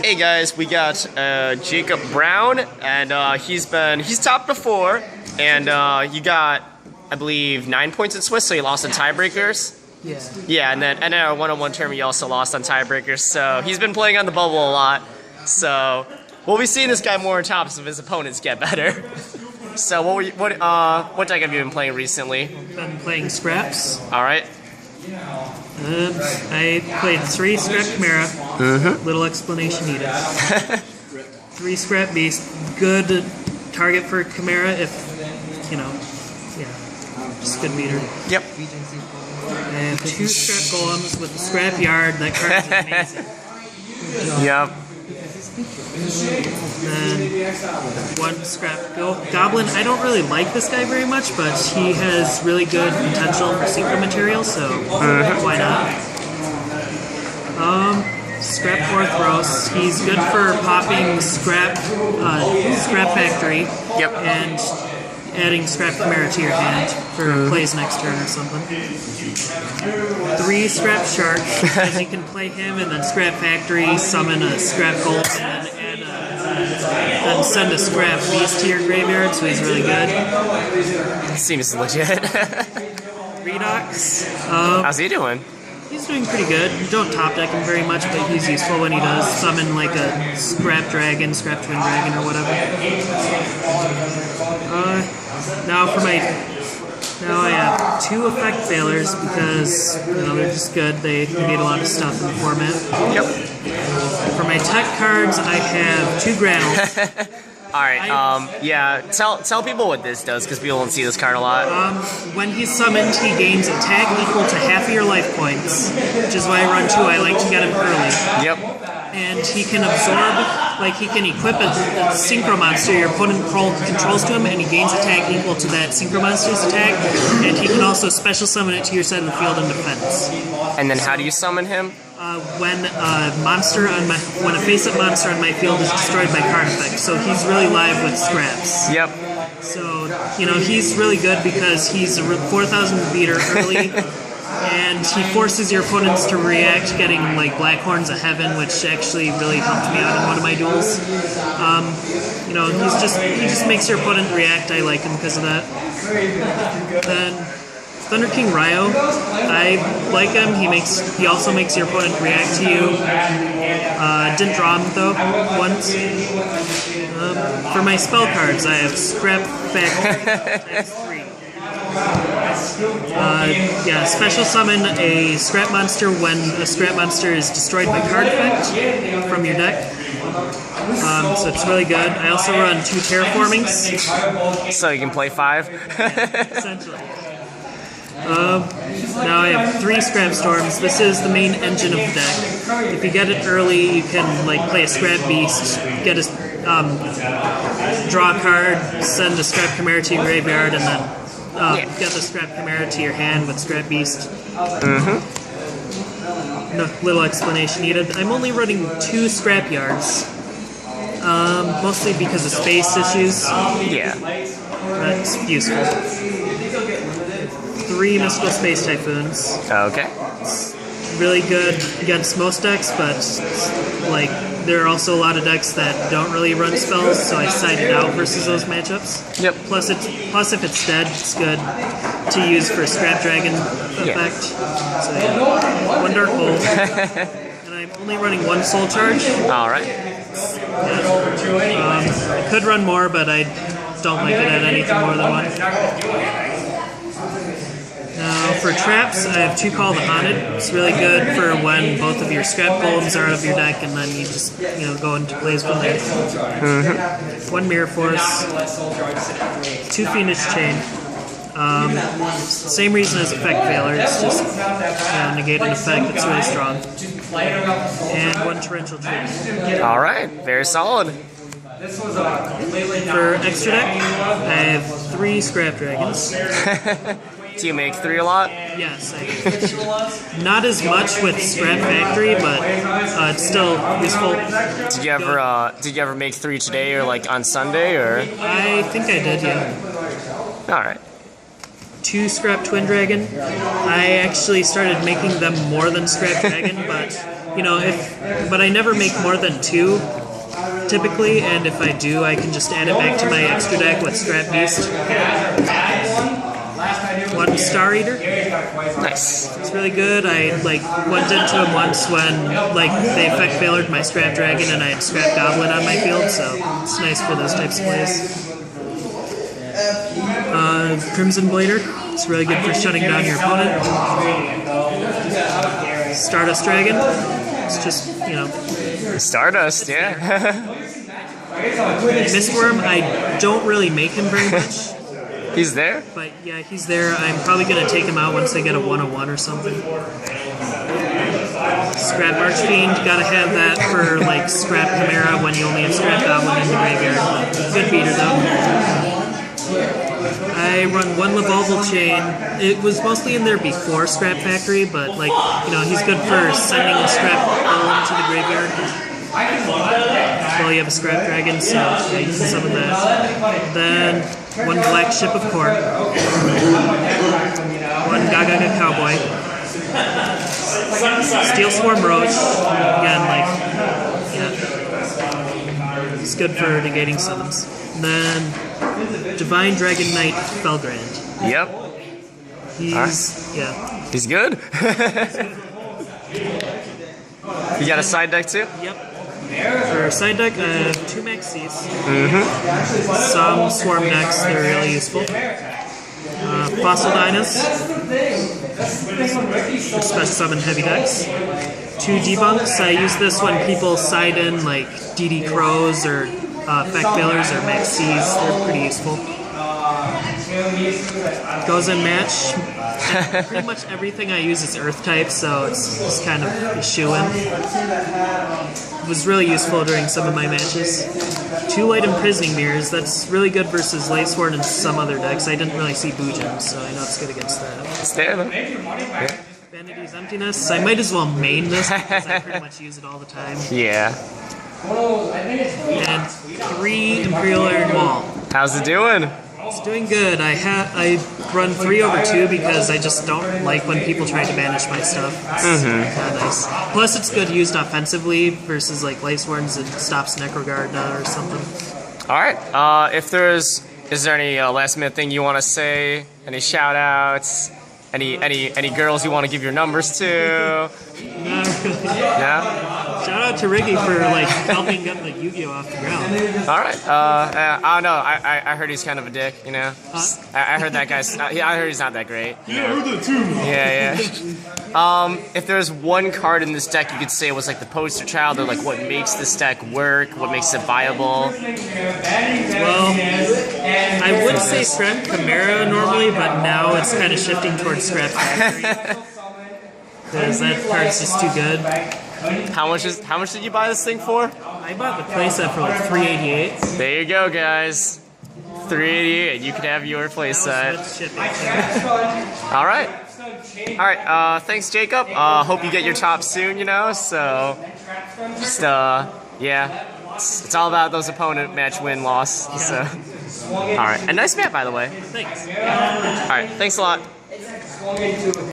Hey guys, we got Jacob Brown, and he's topped before, and you got, I believe, 9 points in Swiss, so you lost in tiebreakers. Yeah. Yeah, and then our one-on-one tournament, you also lost on tiebreakers. So he's been playing on the bubble a lot. So we'll be seeing this guy more on top as his opponents get better. So what deck have you been playing recently? Been playing Scraps. All right. I played 3 Scrap Chimera. Little explanation needed. 3 Scrap Beast. Good target for Chimera if, you know, yeah, just good meter. Yep. And 2 Scrap Golems with the Scrap Yard. That card is amazing. Yep. And 1 Scrap Goblin. I don't really like this guy very much, but he has really good potential for synchro material, so why not? Scrap Orthros. He's good for popping Scrap Factory. Yep. And adding Scrap Chimera to your hand for plays next turn or something. 3 Scrap Shark, because you can play him and then Scrap Factory, summon a Scrap Gold, and then send a Scrap Beast to your graveyard, so he's really good. Seems legit. Redox. How's he doing? He's doing pretty good. You don't top deck him very much, but he's useful when he does. Summon like a Scrap Dragon, Scrap Twin Dragon, or whatever. Now I have 2 Effect Failures because, you know, they're just good. They made a lot of stuff in the format. Yep. For my tech cards, I have 2 Granules. Alright, yeah, tell people what this does, because people don't see this card a lot. When he's summoned, he gains attack equal to half of your life points, which is why I run 2. I like to get him early. Yep. And he can absorb, like he can equip a Synchro Monster your opponent controls to him, and he gains attack equal to that Synchro Monster's attack, and he can also special summon it to your side of the field in defense. And then how do you summon him? When a face-up monster on my field is destroyed by card effect, so he's really live with Scraps. Yep. So, you know, he's really good because he's a 4,000 beater early, and he forces your opponents to react, getting like Black Horns of Heaven, which actually really helped me out in one of my duels. You know, he just makes your opponent react. I like him because of that. Then Thunder King Ryo, I like him. He also makes your opponent react to you. Didn't draw him though once. For my spell cards, I have Scrap Factory times 3. Yeah, special summon a Scrap Monster when a Scrap Monster is destroyed by card effect from your deck. So it's really good. I also run 2 Terraformings. So you can play 5? Essentially. Now I have 3 Scrap Storms. This is the main engine of the deck. If you get it early, you can like play a Scrap Beast, get a draw a card, send a Scrap Chimera to your graveyard, and then get the Scrap Chimera to your hand with Scrap Beast. No little explanation needed. I'm only running 2 Scrap Yards, mostly because of space issues. Yeah. That's useful. 3 Mystical Space Typhoons. Okay. It's really good against most decks, but like there are also a lot of decks that don't really run spells, so I sided out versus those matchups. Yep. Plus if it's dead, it's good to use for Scrap Dragon effect. So yeah, 1 Dark Hole. And I'm only running 1 Soul Charge. Alright. I could run more, but I don't like it at anything more than 1. Now, for traps, I have 2 Call the Haunted. It's really good for when both of your Scrap Golems are out of your deck, and then you just, you know, go into plays from there. 1 Mirror Force, 2 Fiendish Chain. Same reason as Effect Failures, just negate an effect that's really strong. And 1 Torrential Tree. Alright, very solid. For extra deck, I have 3 Scrap Dragons. Do you make 3 a lot? Yes, I do. Not as much with Scrap Factory, but it's still useful. Did you ever make 3 today or like on Sunday or? I think I did, yeah. Alright. 2 Scrap Twin Dragon. I actually started making them more than Scrap Dragon, but you know, but I never make more than 2 typically, and if I do, I can just add it back to my extra deck with Scrap Beast. 1 Star Eater. Nice. It's really good. I went into him once when they effect failored my Scrap Dragon and I had Scrap Goblin on my field, so it's nice for those types of plays. Crimson Blader. It's really good for shutting down your opponent. Stardust Dragon. It's just, you know. Stardust, yeah. Mistworm, I don't really make him very much. He's there? But yeah, he's there. I'm probably going to take him out once I get a 101 or something. Scrap Archfiend, gotta have that for Scrap Chimera when you only have Scrap Goblin in the graveyard. Good beater though. I run 1 Lavolval Chain. It was mostly in there before Scrap Factory, but he's good for sending a Scrap Golem to the graveyard. Well, you have a Scrap Dragon, so yeah, you can summon that. Then 1 Black Ship of Corn. 1 Gagaga Cowboy. Steel Swarm Roach. Again, yeah. It's good for negating summons. Then Divine Dragon Knight Felgrand. Yep. Yeah. He's good. You got a side deck too? Yep. For side deck, I have 2 Maxis. Some Swarm decks, they're really useful. Fossil Dynas. For special summon heavy decks. 2 Debunks. I use this when people side in DD Crows or Effect Failures or Maxis. They're pretty useful. Goes in match. Pretty much everything I use is Earth type, so it's kind of a shoe-in. It was really useful during some of my matches. 2 Light Imprisoning Mirrors. That's really good versus Lightsworn and some other decks. I didn't really see Boojin, so I know it's good against that. It's there though. Yeah. Vanity's Emptiness. I might as well main this because I pretty much use it all the time. Yeah. And 3 Imperial Iron Wall. How's it doing? It's doing good. I run 3/2 because I just don't like when people try to banish my stuff. It's kind of nice. Plus, it's good used offensively versus Lightsworns. It stops Necroguard or something. All right. Is there any last minute thing you want to say? Any shout outs? Any girls you want to give your numbers to? Not really. Yeah. Shout out to Ricky for helping get Yu-Gi-Oh off the ground. All right. I don't know. I heard he's kind of a dick. You know. I heard that guy's. I heard he's not that great. Yeah, I heard that too. Yeah. If there's one card in this deck you could say was the poster child or what makes this deck work, what makes it viable. Well, I would say Scrap Chimera normally, but now it's kind of shifting towards Scrap Factory because that card's just too good. How much did you buy this thing for? I bought the playset for $388. There you go, guys. $388. You can have your playset. All right. All right. Thanks, Jacob. Hope you get your top soon. So just yeah. It's all about those opponent match win loss. So all right. And nice map, by the way. Thanks. All right. Thanks a lot.